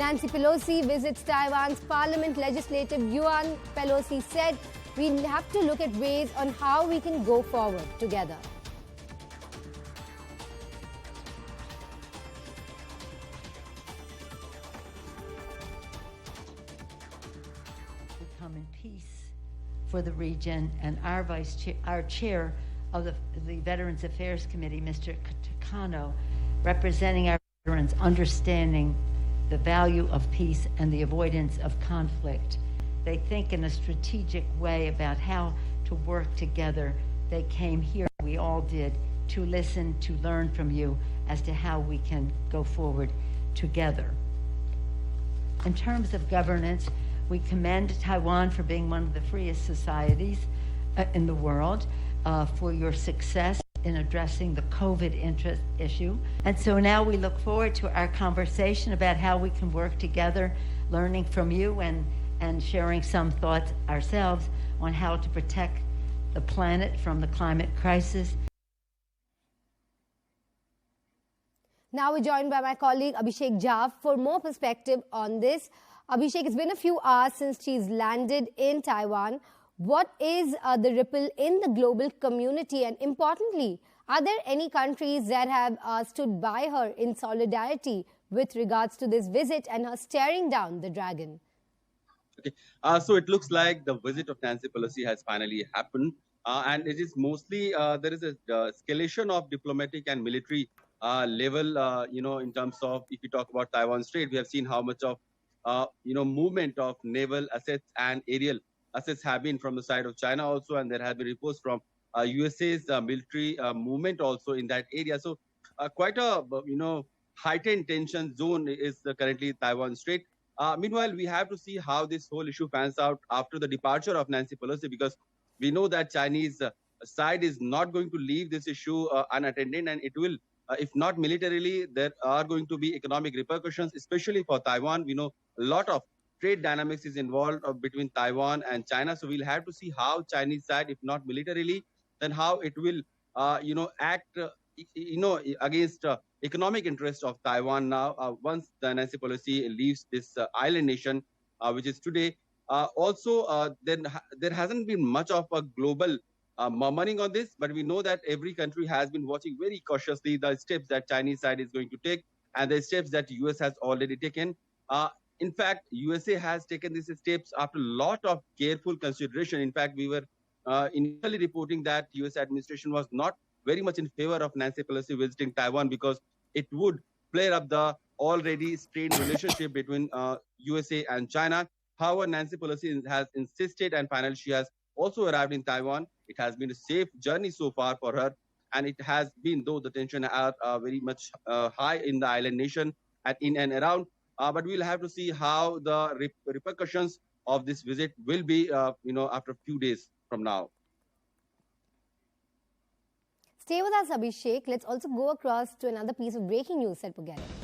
Nancy Pelosi visits Taiwan's Parliament Legislative Yuan. Pelosi said, "We have to look at ways on how we can go forward together." We come in peace for the region, and our chair of the Veterans Affairs Committee, Mr. Takano, representing our veterans, understanding the value of peace and the avoidance of conflict. They think in a strategic way about how to work together. They came here, we all did, to listen, to learn from you as to how we can go forward together. In terms of governance, we commend Taiwan for being one of the freest societies in the world, for your success in addressing the COVID issue. And so now we look forward to our conversation about how we can work together, learning from you and sharing some thoughts ourselves on how to protect the planet from the climate crisis. Now we're joined by my colleague Abhishek Jha for more perspective on this. Abhishek, it's been a few hours since she's landed in Taiwan. What is the ripple in the global community? And importantly, are there any countries that have stood by her in solidarity with regards to this visit and her staring down the dragon? Okay, so it looks like the visit of Nancy Pelosi has finally happened. And it is mostly, there is a escalation of diplomatic and military level, in terms of, if you talk about Taiwan Strait, we have seen how much of, movement of naval assets and aerial assets have been from the side of China also, and there have been reports from USA's military movement also in that area. So quite a, heightened tension zone is currently Taiwan Strait. Meanwhile, we have to see how this whole issue pans out after the departure of Nancy Pelosi, because we know that Chinese side is not going to leave this issue unattended, and it will, if not militarily, there are going to be economic repercussions, especially for Taiwan. We know a lot of trade dynamics is involved between Taiwan and China. So we'll have to see how Chinese side, if not militarily, then how it will, act, against economic interest of Taiwan now, once the Nancy Pelosi leaves this island nation, which is today. Then there hasn't been much of a global murmuring on this, but we know that every country has been watching very cautiously the steps that Chinese side is going to take and the steps that US has already taken. In fact, USA has taken these steps after a lot of careful consideration. In fact, we were initially reporting that US administration was not very much in favor of Nancy Pelosi visiting Taiwan because it would flare up the already strained relationship between USA and China. However, Nancy Pelosi has insisted, and finally she has also arrived in Taiwan. It has been a safe journey so far for her, and it has been, though the tension are very much high in the island nation and in and around. But we'll have to see how the repercussions of this visit will be, after a few days from now. Stay with us, Abhishek. Let's also go across to another piece of breaking news. Set, forget it.